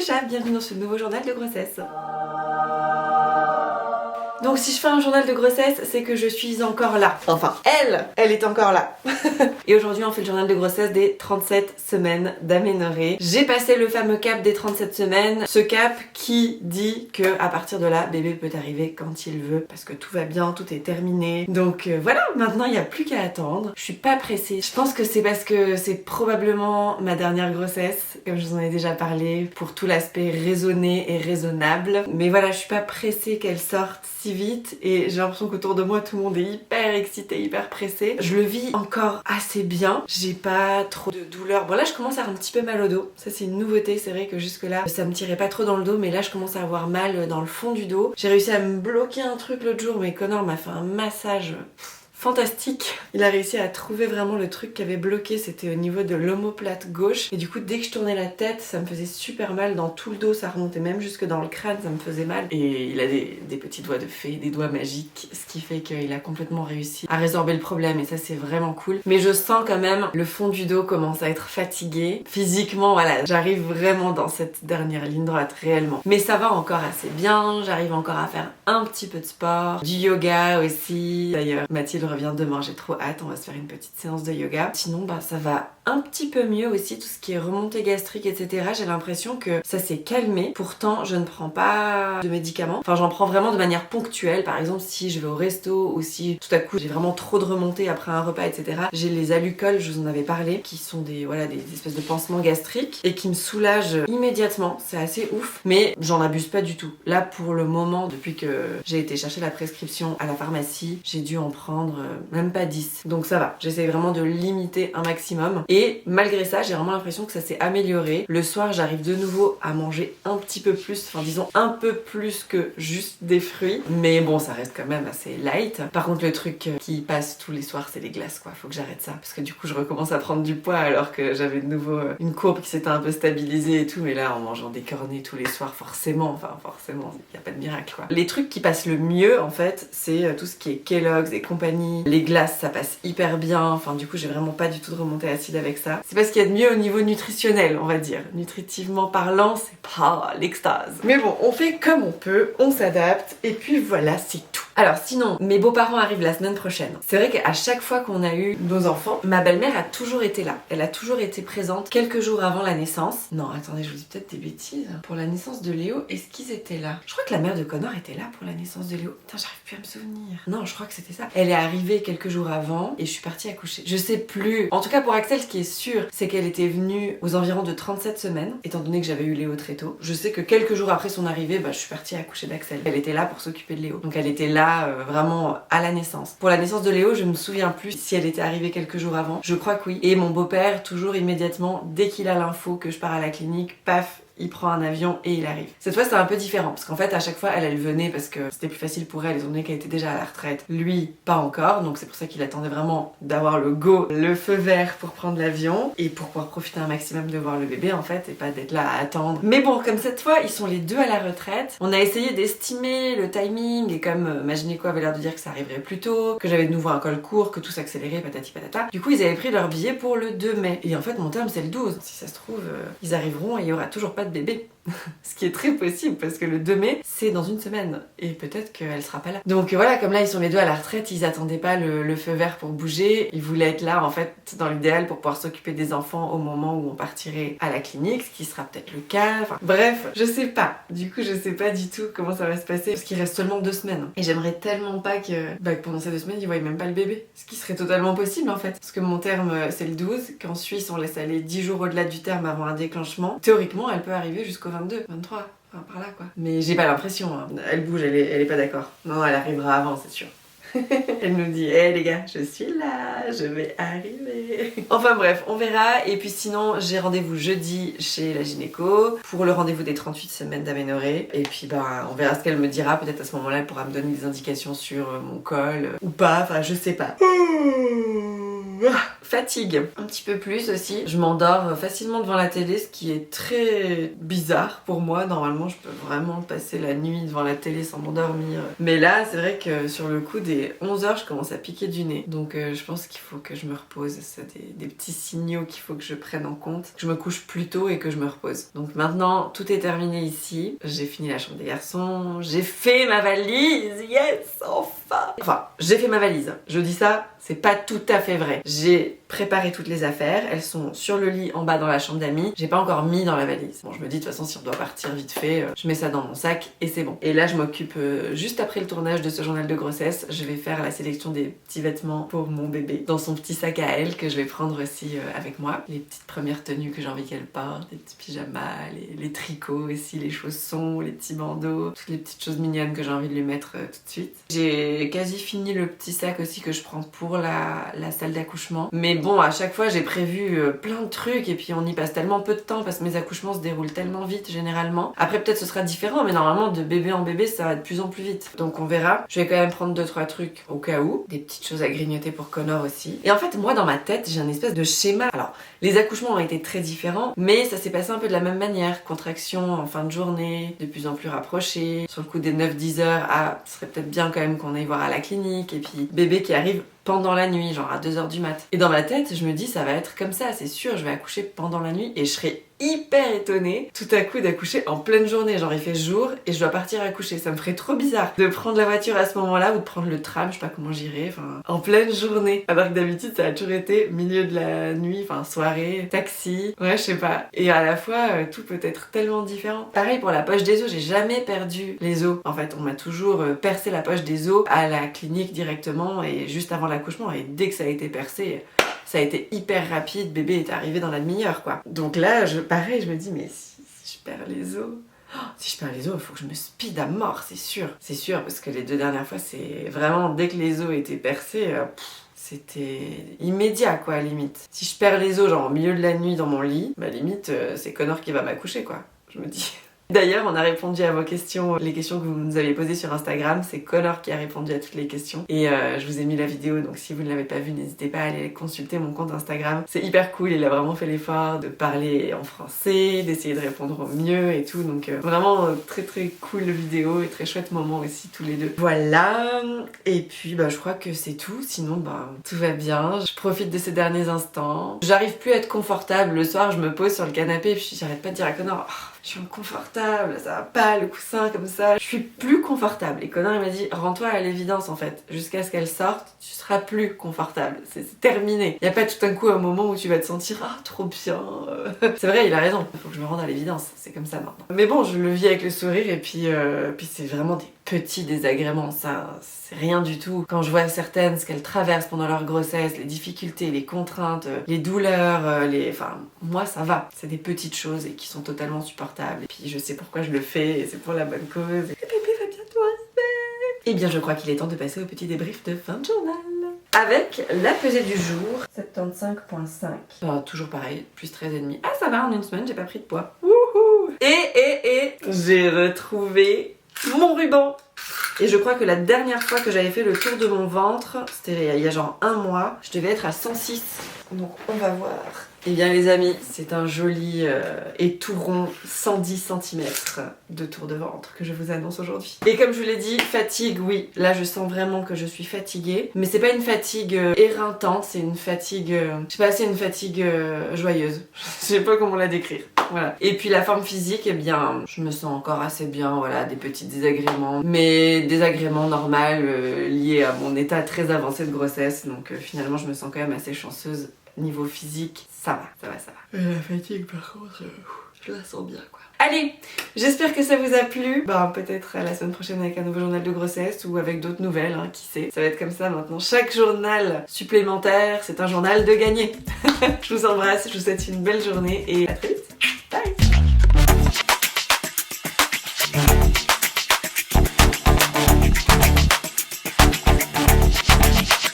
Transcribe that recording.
Sacha, bienvenue dans ce nouveau journal de grossesse. Donc si je fais un journal de grossesse, c'est que je suis encore là. Enfin, elle est encore là. Et aujourd'hui, on fait le journal de grossesse des 37 semaines d'aménorrhée. J'ai passé le fameux cap des 37 semaines. Ce cap qui dit que à partir de là, bébé peut arriver quand il veut. Parce que tout va bien, tout est terminé. Donc voilà, maintenant il n'y a plus qu'à attendre. Je suis pas pressée. Je pense que c'est parce que c'est probablement ma dernière grossesse, comme je vous en ai déjà parlé, pour tout l'aspect raisonné et raisonnable. Mais voilà, je suis pas pressée qu'elle sorte si vite et j'ai l'impression qu'autour de moi tout le monde est hyper excité, hyper pressé. Je le vis encore assez bien, j'ai pas trop de douleur. Bon là je commence à avoir un petit peu mal au dos, ça c'est une nouveauté, c'est vrai que jusque là ça me tirait pas trop dans le dos mais là je commence à avoir mal dans le fond du dos. J'ai réussi à me bloquer un truc l'autre jour mais Connor m'a fait un massage fantastique. Il a réussi à trouver vraiment le truc qui avait bloqué, c'était au niveau de l'omoplate gauche. Et du coup, dès que je tournais la tête, ça me faisait super mal dans tout le dos, ça remontait même jusque dans le crâne, ça me faisait mal. Et il a des petits doigts de fée, des doigts magiques, ce qui fait qu'il a complètement réussi à résorber le problème et ça c'est vraiment cool. Mais je sens quand même le fond du dos commence à être fatigué. Physiquement, voilà, j'arrive vraiment dans cette dernière ligne droite, réellement. Mais ça va encore assez bien, j'arrive encore à faire un petit peu de sport, du yoga aussi. D'ailleurs, Mathilde revient demain, j'ai trop hâte, on va se faire une petite séance de yoga. Sinon bah ça va un petit peu mieux aussi, tout ce qui est remontée gastrique etc. J'ai l'impression que ça s'est calmé, pourtant je ne prends pas de médicaments, enfin j'en prends vraiment de manière ponctuelle. Par exemple si je vais au resto ou si tout à coup j'ai vraiment trop de remontées après un repas etc. J'ai les Alucol, je vous en avais parlé, qui sont des espèces de pansements gastriques et qui me soulagent immédiatement, c'est assez ouf, mais j'en abuse pas du tout. Là pour le moment, depuis que j'ai été chercher la prescription à la pharmacie, j'ai dû en prendre même pas 10. Donc ça va, j'essaie vraiment de limiter un maximum. Et malgré ça, j'ai vraiment l'impression que ça s'est amélioré. Le soir, j'arrive de nouveau à manger un petit peu plus, enfin disons un peu plus que juste des fruits. Mais bon, ça reste quand même assez light. Par contre, le truc qui passe tous les soirs, c'est les glaces quoi. Faut que j'arrête ça. Parce que du coup, je recommence à prendre du poids alors que j'avais de nouveau une courbe qui s'était un peu stabilisée et tout. Mais là, en mangeant des cornets tous les soirs, forcément, il n'y a pas de miracle quoi. Les trucs qui passent le mieux en fait, c'est tout ce qui est Kellogg's et compagnie. Les glaces ça passe hyper bien, enfin du coup j'ai vraiment pas du tout de remontée acide avec ça. C'est pas ce qu'il y a de mieux au niveau nutritionnel on va dire. Nutritivement parlant c'est pas l'extase. Mais bon on fait comme on peut, on s'adapte et puis voilà c'est tout. Alors sinon, mes beaux-parents arrivent la semaine prochaine. C'est vrai qu'à chaque fois qu'on a eu nos enfants, ma belle-mère a toujours été là. Elle a toujours été présente quelques jours avant la naissance. Non, attendez, je vous dis peut-être des bêtises. Pour la naissance de Léo, est-ce qu'ils étaient là? Je crois que la mère de Connor était là pour la naissance de Léo. Putain, j'arrive plus à me souvenir. Non, je crois que c'était ça. Elle est arrivée quelques jours avant et je suis partie accoucher. Je sais plus. En tout cas, pour Axel, ce qui est sûr, c'est qu'elle était venue aux environs de 37 semaines, étant donné que j'avais eu Léo très tôt. Je sais que quelques jours après son arrivée, je suis partie accoucher d'Axel. Elle était là pour s'occuper de Léo. Donc elle était là vraiment à la naissance. Pour la naissance de Léo, je me souviens plus si elle était arrivée quelques jours avant. Je crois que oui. Et mon beau-père, toujours immédiatement, dès qu'il a l'info que je pars à la clinique, paf, il prend un avion et il arrive. Cette fois c'est un peu différent parce qu'en fait à chaque fois elle venait parce que c'était plus facile pour elle étant donné qu'elle était déjà à la retraite. Lui pas encore, donc c'est pour ça qu'il attendait vraiment d'avoir le go, le feu vert pour prendre l'avion et pour pouvoir profiter un maximum de voir le bébé en fait et pas d'être là à attendre. Mais bon comme cette fois ils sont les deux à la retraite, on a essayé d'estimer le timing et comme ma gynéco avait l'air de dire que ça arriverait plus tôt, que j'avais de nouveau un col court, que tout s'accélérait patati patata. Du coup ils avaient pris leur billet pour le 2 mai et en fait mon terme c'est le 12. Si ça se trouve ils arriveront et il y aura toujours pas de bébé. Ce qui est très possible parce que le 2 mai c'est dans une semaine et peut-être qu'elle sera pas là. Donc voilà, comme là ils sont les deux à la retraite, ils attendaient pas le feu vert pour bouger, ils voulaient être là en fait dans l'idéal pour pouvoir s'occuper des enfants au moment où on partirait à la clinique, ce qui sera peut-être le cas, enfin bref, je sais pas. Du coup je sais pas du tout comment ça va se passer parce qu'il reste seulement 2 semaines et j'aimerais tellement pas que pendant ces 2 semaines ils voient même pas le bébé, ce qui serait totalement possible en fait parce que mon terme c'est le 12, qu'en Suisse on laisse aller 10 jours au-delà du terme avant un déclenchement. Théoriquement elle peut arriver jusqu'au 22, 23, enfin par là quoi. Mais j'ai pas l'impression, hein. Elle bouge, elle est pas d'accord. Non, elle arrivera avant, c'est sûr. Elle nous dit, hé les gars, je suis là, je vais arriver. Enfin bref, on verra. Et puis sinon, j'ai rendez-vous jeudi chez la gynéco pour le rendez-vous des 38 semaines d'aménorrhée. Et puis on verra ce qu'elle me dira. Peut-être à ce moment-là, elle pourra me donner des indications sur mon col ou pas. Enfin, je sais pas. Fatigue un petit peu plus aussi. Je m'endors facilement devant la télé, ce qui est très bizarre pour moi. Normalement, je peux vraiment passer la nuit devant la télé sans m'endormir. Mais là, c'est vrai que sur le coup des 11h, je commence à piquer du nez. Donc je pense qu'il faut que je me repose. C'est des petits signaux qu'il faut que je prenne en compte. Que je me couche plus tôt et que je me repose. Donc maintenant, tout est terminé ici. J'ai fini la chambre des garçons. J'ai fait ma valise. Yes, enfin. Enfin, j'ai fait ma valise. Je dis ça, c'est pas tout à fait vrai. J'ai préparé toutes les affaires. Elles sont sur le lit en bas dans la chambre d'amis. J'ai pas encore mis dans la valise. Bon, je me dis de toute façon, si on doit partir vite fait, je mets ça dans mon sac et c'est bon. Et là, je m'occupe juste après le tournage de ce journal de grossesse. Je vais faire la sélection des petits vêtements pour mon bébé dans son petit sac à elle que je vais prendre aussi avec moi. Les petites premières tenues que j'ai envie qu'elle porte, les petits pyjamas, les tricots aussi, les chaussons, les petits bandeaux, toutes les petites choses mignonnes que j'ai envie de lui mettre tout de suite. J'ai quasi fini le petit sac aussi que je prends pour la salle d'accouchement. Mais bon, à chaque fois, j'ai prévu plein de trucs et puis on y passe tellement peu de temps parce que mes accouchements se déroulent tellement vite généralement. Après, peut-être ce sera différent, mais normalement, de bébé en bébé, ça va de plus en plus vite. Donc on verra. Je vais quand même prendre 2-3 trucs au cas où. Des petites choses à grignoter pour Connor aussi. Et en fait, moi, dans ma tête, j'ai un espèce de schéma. Alors, les accouchements ont été très différents, mais ça s'est passé un peu de la même manière. Contraction en fin de journée, de plus en plus rapprochée. Sur le coup des 9-10 heures, ce serait peut-être bien quand même qu'on aille voir à la clinique. Et puis, bébé qui arrive pendant la nuit, genre à 2h du mat. Et dans ma tête, je me dis, ça va être comme ça, c'est sûr, je vais accoucher pendant la nuit et je serai hyper étonnée tout à coup d'accoucher en pleine journée. Genre il fait jour et je dois partir accoucher. Ça me ferait trop bizarre de prendre la voiture à ce moment-là ou de prendre le tram, je sais pas comment j'irai, enfin en pleine journée. Alors que d'habitude ça a toujours été milieu de la nuit, enfin soirée, taxi, ouais je sais pas. Et à la fois tout peut être tellement différent. Pareil pour la poche des os, j'ai jamais perdu les os. En fait on m'a toujours percé la poche des os à la clinique directement et juste avant l'accouchement et dès que ça a été percé, ça a été hyper rapide, bébé est arrivé dans la demi-heure quoi. Donc là, pareil, je me dis mais si je perds les os, si je perds les os, il faut que je me speed à mort, c'est sûr. C'est sûr parce que les 2 dernières fois, c'est vraiment dès que les os étaient percés, c'était immédiat quoi à limite. Si je perds les os genre au milieu de la nuit dans mon lit, bah limite c'est Connor qui va m'accoucher quoi. Je me dis. D'ailleurs, on a répondu à vos questions, les questions que vous nous avez posées sur Instagram. C'est Connor qui a répondu à toutes les questions. Et je vous ai mis la vidéo, donc si vous ne l'avez pas vue, n'hésitez pas à aller consulter mon compte Instagram. C'est hyper cool, il a vraiment fait l'effort de parler en français, d'essayer de répondre au mieux et tout. Donc vraiment très très cool vidéo et très chouette moment aussi tous les deux. Voilà, et puis je crois que c'est tout. Sinon, tout va bien. Je profite de ces derniers instants. J'arrive plus à être confortable. Le soir, je me pose sur le canapé et puis j'arrête pas de dire à Connor... je suis inconfortable, ça va pas, le coussin comme ça. Je suis plus confortable. Et Connor il m'a dit, rends-toi à l'évidence en fait. Jusqu'à ce qu'elle sorte, tu seras plus confortable. C'est terminé. Y a pas tout d'un coup un moment où tu vas te sentir, trop bien. C'est vrai, il a raison. Il faut que je me rende à l'évidence. C'est comme ça maintenant. Mais bon, je le vis avec le sourire et puis c'est vraiment des petits désagréments. Ça, c'est rien du tout. Quand je vois certaines, ce qu'elles traversent pendant leur grossesse, les difficultés, les contraintes, les douleurs, enfin, moi ça va. C'est des petites choses et qui sont totalement supportables. Et puis je sais pourquoi je le fais et c'est pour la bonne cause. Et le bébé va bientôt arriver. Et bien je crois qu'il est temps de passer au petit débrief de fin de journal. Avec la pesée du jour, 75,5. Toujours pareil, plus 13,5. Ah ça va, en une semaine j'ai pas pris de poids. Wouhou. Et j'ai retrouvé mon ruban. Et je crois que la dernière fois que j'avais fait le tour de mon ventre, c'était il y a genre 1 mois, je devais être à 106. Donc on va voir. Et bien les amis, c'est un joli et tout rond 110 cm de tour de ventre que je vous annonce aujourd'hui. Et comme je vous l'ai dit, fatigue, oui, là je sens vraiment que je suis fatiguée. Mais c'est pas une fatigue éreintante, c'est une fatigue, je sais pas, c'est une fatigue joyeuse. Je sais pas comment la décrire. Voilà. Et puis la forme physique, eh bien, je me sens encore assez bien, voilà, des petits désagréments. Mais désagréments normaux liés à mon état très avancé de grossesse. Donc finalement, je me sens quand même assez chanceuse. Niveau physique, ça va. La fatigue par contre, je la sens bien quoi. Allez, j'espère que ça vous a plu. Peut-être à la semaine prochaine avec un nouveau journal de grossesse ou avec d'autres nouvelles, hein, qui sait. Ça va être comme ça maintenant. Chaque journal supplémentaire, c'est un journal de gagné. Je vous embrasse, je vous souhaite une belle journée et à très vite. Bye.